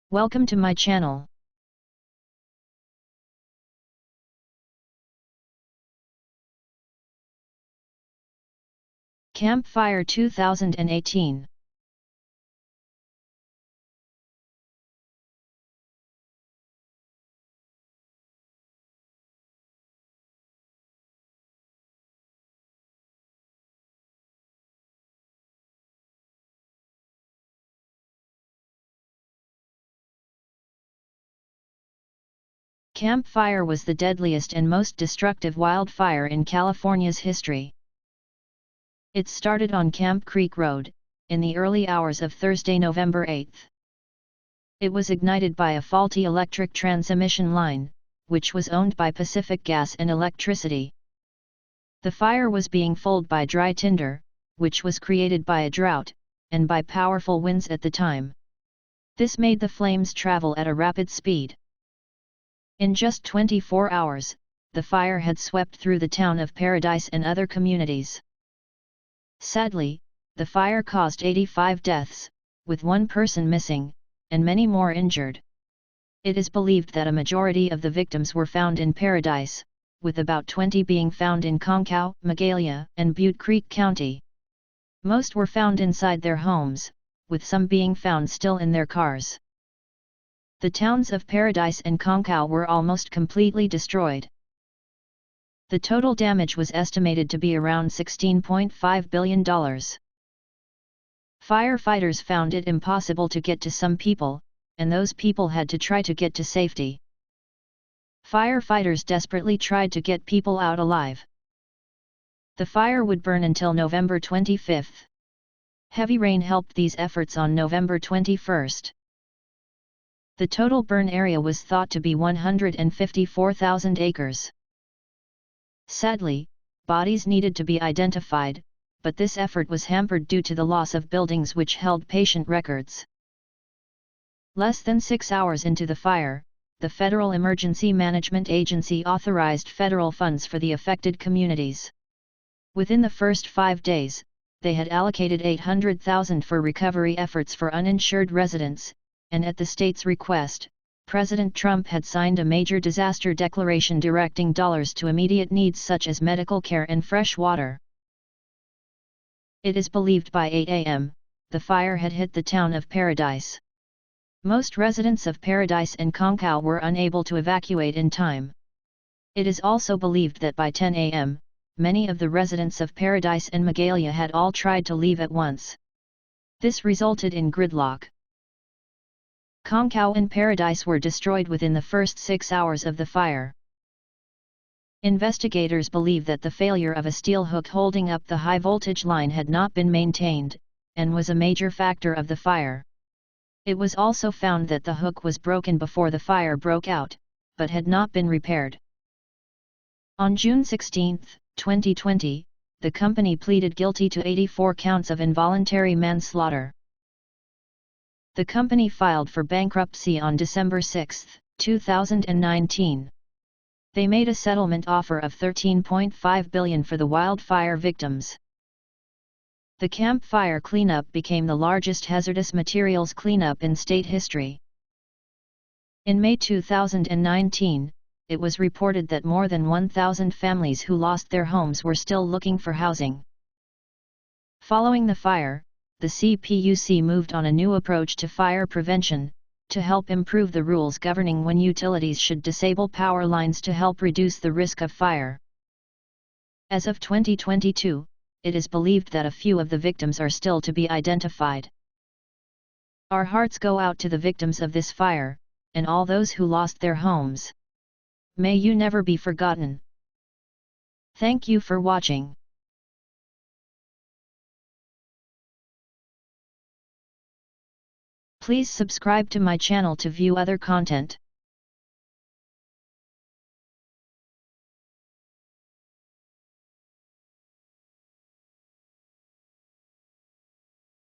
Welcome to my channel. Camp Fire 2018. Camp Fire was the deadliest and most destructive wildfire in California's history. It started on Camp Creek Road, in the early hours of Thursday, November 8. It was ignited by a faulty electric transmission line, which was owned by Pacific Gas and Electricity. The fire was being fueled by dry tinder, which was created by a drought, and by powerful winds at the time. This made the flames travel at a rapid speed. In just 24 hours, the fire had swept through the town of Paradise and other communities. Sadly, the fire caused 85 deaths, with one person missing, and many more injured. It is believed that a majority of the victims were found in Paradise, with about 20 being found in Concow, Magalia, and Butte Creek County. Most were found inside their homes, with some being found still in their cars. The towns of Paradise and Concow were almost completely destroyed. The total damage was estimated to be around $16.5 billion. Firefighters found it impossible to get to some people, and those people had to try to get to safety. Firefighters desperately tried to get people out alive. The fire would burn until November 25. Heavy rain helped these efforts on November 21. The total burn area was thought to be 154,000 acres. Sadly, bodies needed to be identified, but this effort was hampered due to the loss of buildings which held patient records. Less than 6 hours into the fire, the Federal Emergency Management Agency authorized federal funds for the affected communities. Within the first 5 days, they had allocated $800,000 for recovery efforts for uninsured residents, and at the state's request, President Trump had signed a major disaster declaration directing dollars to immediate needs such as medical care and fresh water. It is believed by 8 a.m., the fire had hit the town of Paradise. Most residents of Paradise and Concow were unable to evacuate in time. It is also believed that by 10 a.m., many of the residents of Paradise and Magalia had all tried to leave at once. This resulted in gridlock. Concow and Paradise were destroyed within the first 6 hours of the fire. Investigators believe that the failure of a steel hook holding up the high-voltage line had not been maintained, and was a major factor of the fire. It was also found that the hook was broken before the fire broke out, but had not been repaired. On June 16, 2020, the company pleaded guilty to 84 counts of involuntary manslaughter. The company filed for bankruptcy on December 6, 2019. They made a settlement offer of $13.5 billion for the wildfire victims. The Camp Fire cleanup became the largest hazardous materials cleanup in state history. In May 2019, it was reported that more than 1,000 families who lost their homes were still looking for housing. Following the fire, the CPUC moved on a new approach to fire prevention, to help improve the rules governing when utilities should disable power lines to help reduce the risk of fire. As of 2022, it is believed that a few of the victims are still to be identified. Our hearts go out to the victims of this fire, and all those who lost their homes. May you never be forgotten. Thank you for watching. Please subscribe to my channel to view other content.